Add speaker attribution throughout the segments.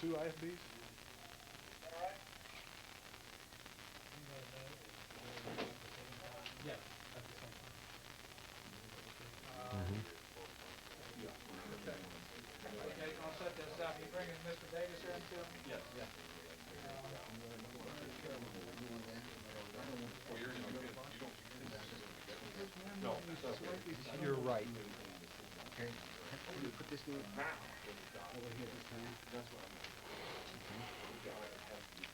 Speaker 1: two IFBs?
Speaker 2: Yes, at the same time.
Speaker 1: Mm-hmm.
Speaker 3: Okay, I'll set this up. You bringing Mr. Davis here too?
Speaker 2: Yes.
Speaker 3: Yeah.
Speaker 2: No,
Speaker 3: You're right.
Speaker 4: Okay. You put this thing over here this time. That's what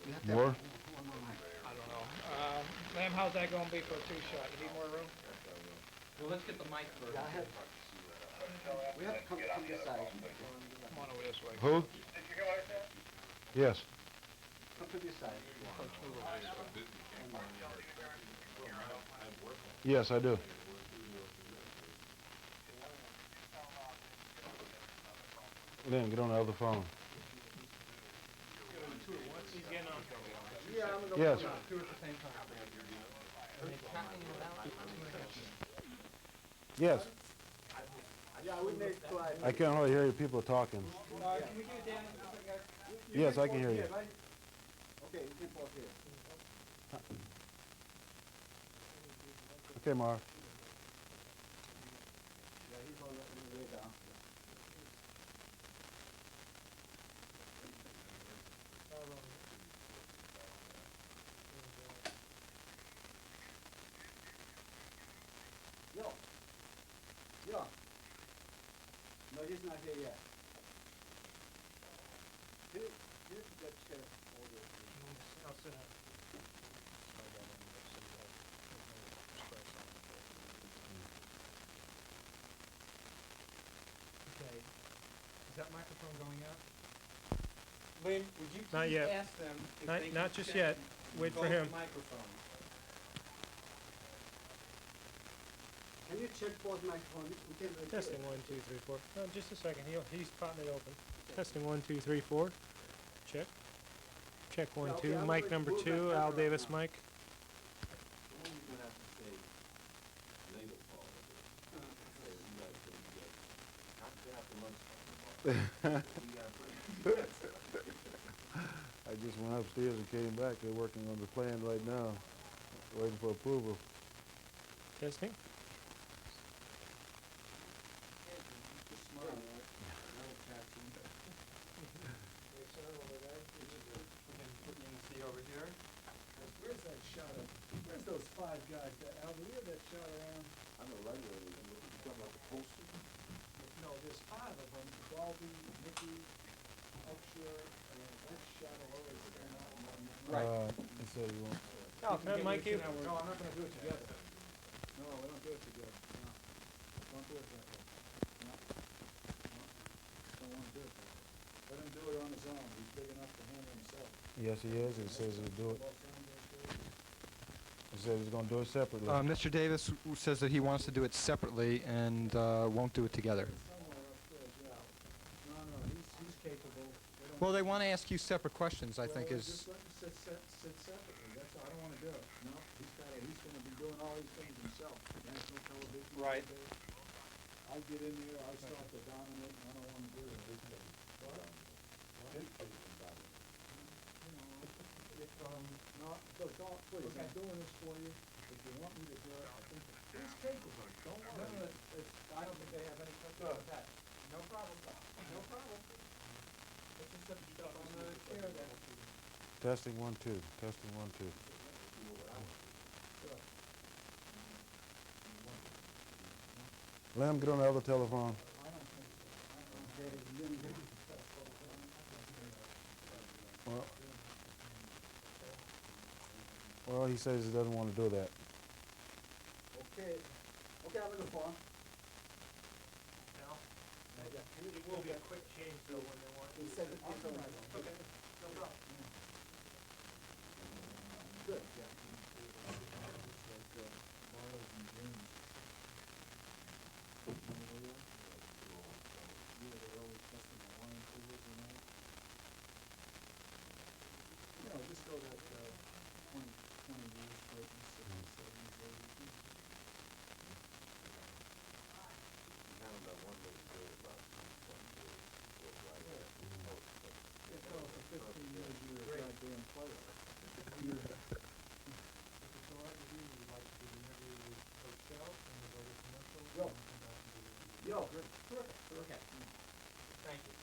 Speaker 4: you have to
Speaker 1: More?
Speaker 4: have one more mic.
Speaker 3: I don't know. Ma'am, how's that gonna be for a two-shot? You need more room?
Speaker 2: Well, let's get the mic first.
Speaker 4: Yeah, we have to come from this side.
Speaker 3: Come on over this way.
Speaker 1: Who? Yes.
Speaker 4: Come to this side.
Speaker 3: Coach, move over this way.
Speaker 1: Yes, I do. Lynn, get on the other phone.
Speaker 3: He's getting on.
Speaker 4: Yeah, I'm gonna
Speaker 1: Yes.
Speaker 2: Two at the same time.
Speaker 1: Yes.
Speaker 4: Yeah, we made twice.
Speaker 1: I can't hardly hear you. People are talking.
Speaker 3: Can we get down?
Speaker 1: Yes, I can hear you.
Speaker 4: Okay, you can pause here.
Speaker 1: Okay, Mark.
Speaker 4: Yeah, he's on the way down. Yo. Yo. No, he's not here yet. Here's the chair order.
Speaker 3: I'll sit down.
Speaker 2: Okay. Is that microphone going out?
Speaker 3: Lynn, would you
Speaker 5: Not
Speaker 3: please
Speaker 5: yet.
Speaker 3: ask them if
Speaker 5: Not-
Speaker 3: they
Speaker 5: not
Speaker 3: can
Speaker 5: just
Speaker 3: check
Speaker 5: yet. Wait for
Speaker 3: both
Speaker 5: him.
Speaker 3: microphones?
Speaker 4: Can you check both microphones? We can
Speaker 5: Testing 1, 2, 3, 4. No, just a second. He's potting it open. Testing 1, 2, 3, 4. Check. Check 1,
Speaker 4: Yeah, okay,
Speaker 5: 2.
Speaker 4: I'm
Speaker 5: Mic
Speaker 4: going to
Speaker 5: number
Speaker 4: move
Speaker 5: 2.
Speaker 4: that
Speaker 5: Al
Speaker 4: camera
Speaker 5: Davis
Speaker 4: now.
Speaker 5: mic.
Speaker 1: I just went upstairs and came back. They're working on the plan right now, waiting for approval.
Speaker 5: Testing.
Speaker 2: Over here.
Speaker 6: Where's that shot of, where's those five guys, Al, do you have that shot around?
Speaker 4: I'm a writer. You're talking about the poster.
Speaker 6: No, there's five of them, Baldy, Mickey, Upshur, and that shot will always stand out in my memory.
Speaker 1: He said he won't.
Speaker 5: Al, can I mic you?
Speaker 3: No, I'm not gonna do it together.
Speaker 6: No, we don't do it together, no. Don't do it that way. No. No. Don't wanna do it that way. Let him do it on his own, he's big enough to handle himself.
Speaker 1: Yes, he is. He says he'll do it. He says he's going to do it separately.
Speaker 7: Mr. Davis says that he wants to do it separately and won't do it together.
Speaker 6: Somewhere upstairs, yeah. No, he's capable. They don't-
Speaker 7: Well, they want to ask you separate questions, I think
Speaker 6: Well,
Speaker 7: is...
Speaker 6: just let him sit separately, that's all, I don't wanna do it. No, he's gonna be doing all these things himself. National television.
Speaker 3: Right.
Speaker 6: I get in there, I start to dominate, and I don't wanna do it. What? No, don't, please, I'm doing this for you, if you want me to do it, I think he's capable, don't
Speaker 3: No,
Speaker 6: worry.
Speaker 3: I don't think they have any questions with that. No problem, no problem. Let's just set stuff on the chair then.
Speaker 1: Testing 1, 2. Testing 1, 2. Let him get on the other telephone.
Speaker 6: I don't think so. I don't know.
Speaker 1: Well, he says he doesn't want to do that.
Speaker 4: Okay, I'm on the phone.
Speaker 5: It will be a quick change, though, when they want.
Speaker 4: He said it.
Speaker 3: Okay, no problem.
Speaker 4: Good.
Speaker 6: You know, just go that 20 years, 50s, 60s, 70s, 80s. It's all
Speaker 3: No, terrific.
Speaker 2: Okay. Thank you.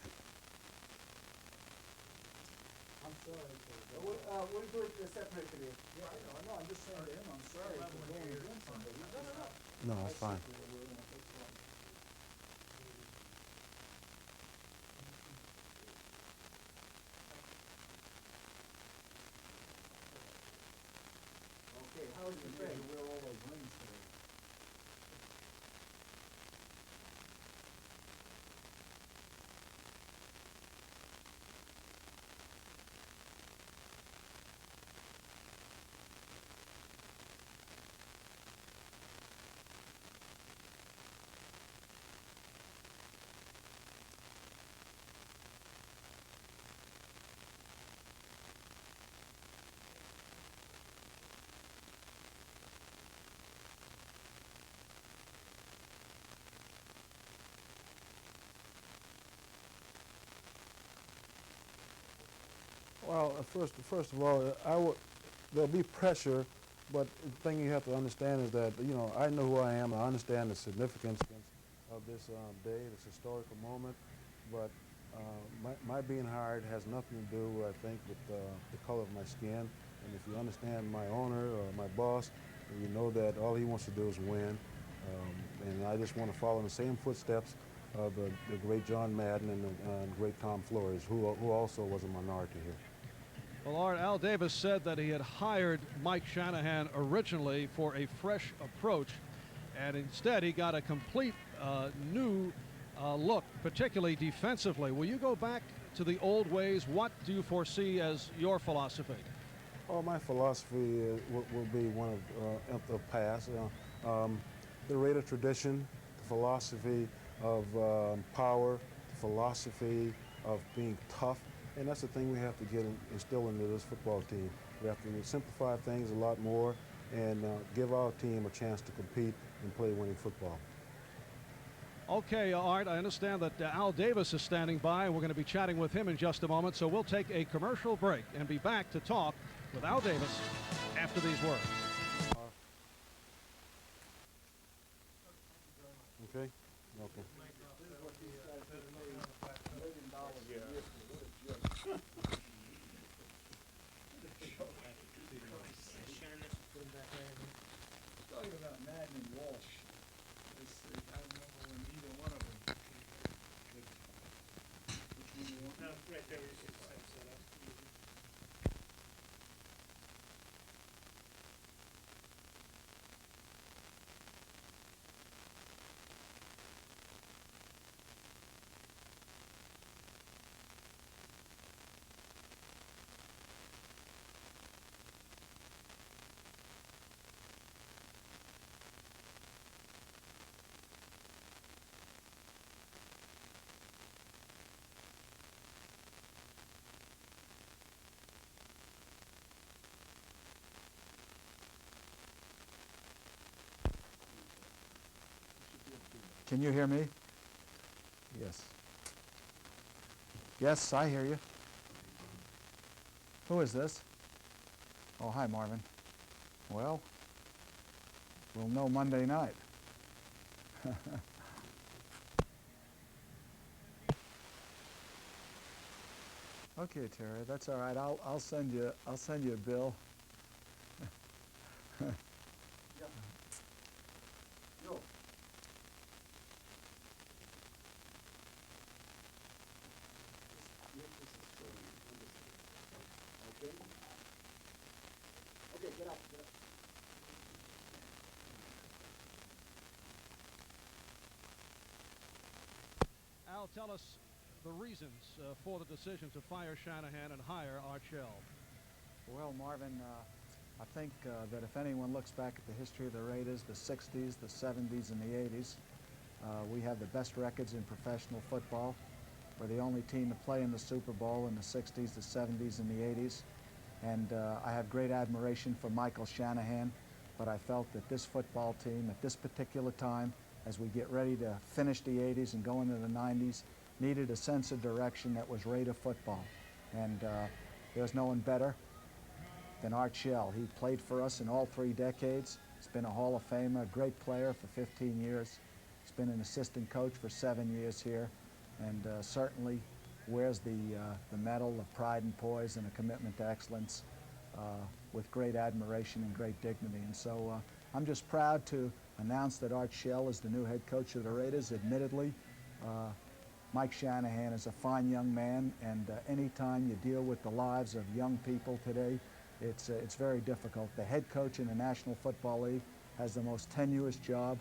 Speaker 6: I'm sorry for the.
Speaker 3: We'll do it separately.
Speaker 6: Yeah, I know, I'm just saying to him, I'm sorry for going against somebody.
Speaker 1: No, it's fine.
Speaker 3: Okay, how is the
Speaker 6: You
Speaker 3: trade?
Speaker 6: wear all those rings today.
Speaker 1: Well, first of all, there'll be pressure, but the thing you have to understand is that, you know, I know who I am. I understand the significance of this day, this historical moment, but my being hired has nothing to do, I think, with the color of my skin. And if you understand my owner or my boss, you know that all he wants to do is win. And I just want to follow in the same footsteps of the great John Madden and the great Tom Flores, who also was a minority here.
Speaker 8: Well, Art, Al Davis said that he had hired Mike Shanahan originally for a fresh approach, and instead he got a complete new look, particularly defensively. Will you go back to the old ways? What do you foresee as your philosophy?
Speaker 1: Oh, my philosophy will be one of the past. The Raider tradition, the philosophy of power, the philosophy of being tough, and that's the thing we have to instill into this football team. We have to simplify things a lot more and give our team a chance to compete and play winning football.
Speaker 8: Okay, Art, I understand that Al Davis is standing by, and we're going to be chatting with him in just a moment, so we'll take a commercial break and be back to talk with Al Davis after these words.
Speaker 1: Okay? Okay.
Speaker 6: This is what these guys get paid $1 million a year for. What a joke. Talking about Madden and Walsh. I remember when either one of them. Which one you want?
Speaker 5: Right there, you can set up.
Speaker 6: Can you hear me?
Speaker 1: Yes.
Speaker 6: Yes, I hear you. Who is this? Oh, hi, Marvin. Well, we'll know Monday night. Okay, Terry, that's all right. I'll send you a bill. No. Okay. Okay, get up.
Speaker 8: Al, tell us the reasons for the decision to fire Shanahan and hire Art Shell.
Speaker 6: Well, Marvin, I think that if anyone looks back at the history of the Raiders, the 60s, the 70s, and the 80s, we have the best records in professional football. We're the only team to play in the Super Bowl in the 60s, the 70s, and the 80s. And I have great admiration for Michael Shanahan, but I felt that this football team, at this particular time, as we get ready to finish the 80s and go into the 90s, needed a sense of direction that was Raider football. And there's no one better than Art Shell. He played for us in all 3 decades. He's been a Hall of Famer, a great player for 15 years. He's been an assistant coach for 7 years here, and certainly wears the medal of pride and poise and a commitment to excellence with great admiration and great dignity. And so I'm just proud to announce that Art Shell is the new head coach of the Raiders. Admittedly, Mike Shanahan is a fine young man, and anytime you deal with the lives of young people today, it's very difficult. The head coach in the National Football League has the most tenuous job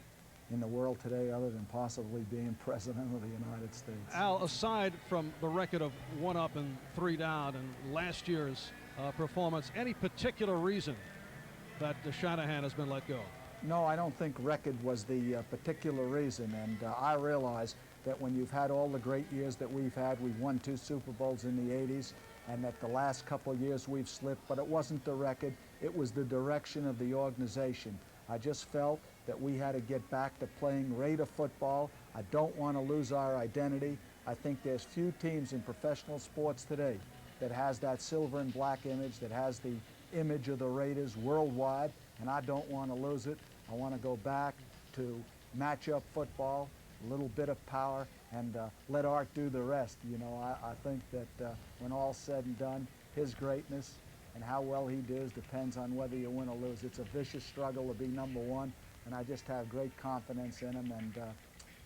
Speaker 6: in the world today, other than possibly being President of the United States.
Speaker 8: Al, aside from the record of 1 up and 3 down and last year's performance, any particular reason that Shanahan has been let go?
Speaker 6: No, I don't think record was the particular reason, and I realize that when you've had all the great years that we've had, we've won 2 Super Bowls in the 80s, and that the last couple of years we've slipped, but it wasn't the record, it was the direction of the organization. I just felt that we had to get back to playing Raider football. I don't want to lose our identity. I think there's few teams in professional sports today that has that silver and black image, that has the image of the Raiders worldwide, and I don't want to lose it. I want to go back to match-up football, a little bit of power, and let Art do the rest. You know, I think that when all's said and done, his greatness and how well he does depends on whether you win or lose. It's a vicious struggle to be number one, and I just have great confidence in him, and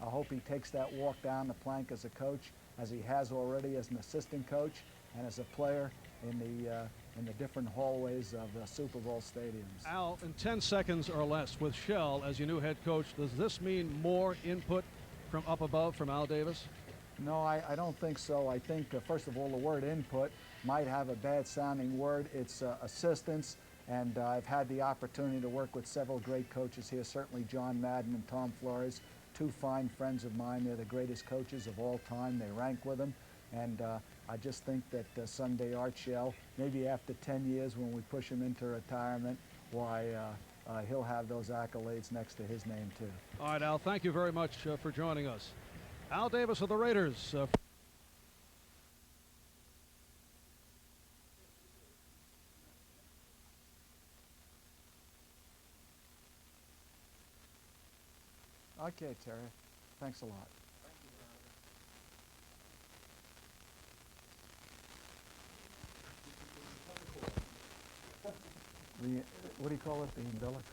Speaker 6: I hope he takes that walk down the plank as a coach, as he has already as an assistant coach and as a player in the different hallways of the Super Bowl stadiums.
Speaker 8: Al, in 10 seconds or less with Shell as your new head coach, does this mean more input from up above from Al Davis?
Speaker 6: No, I don't think so. I think, first of all, the word input might have a bad-sounding word. It's assistance, and I've had the opportunity to work with several great coaches here, certainly John Madden and Tom Flores, 2 fine friends of mine. They're the greatest coaches of all time. They rank with them, and I just think that someday Art Shell, maybe after 10 years when we push him into retirement, why, he'll have those accolades next to his name, too.
Speaker 8: All right, Al, thank you very much for joining us. Al Davis of the Raiders.
Speaker 6: Okay, Terry. Thanks a lot. What do you call it? The umbilic?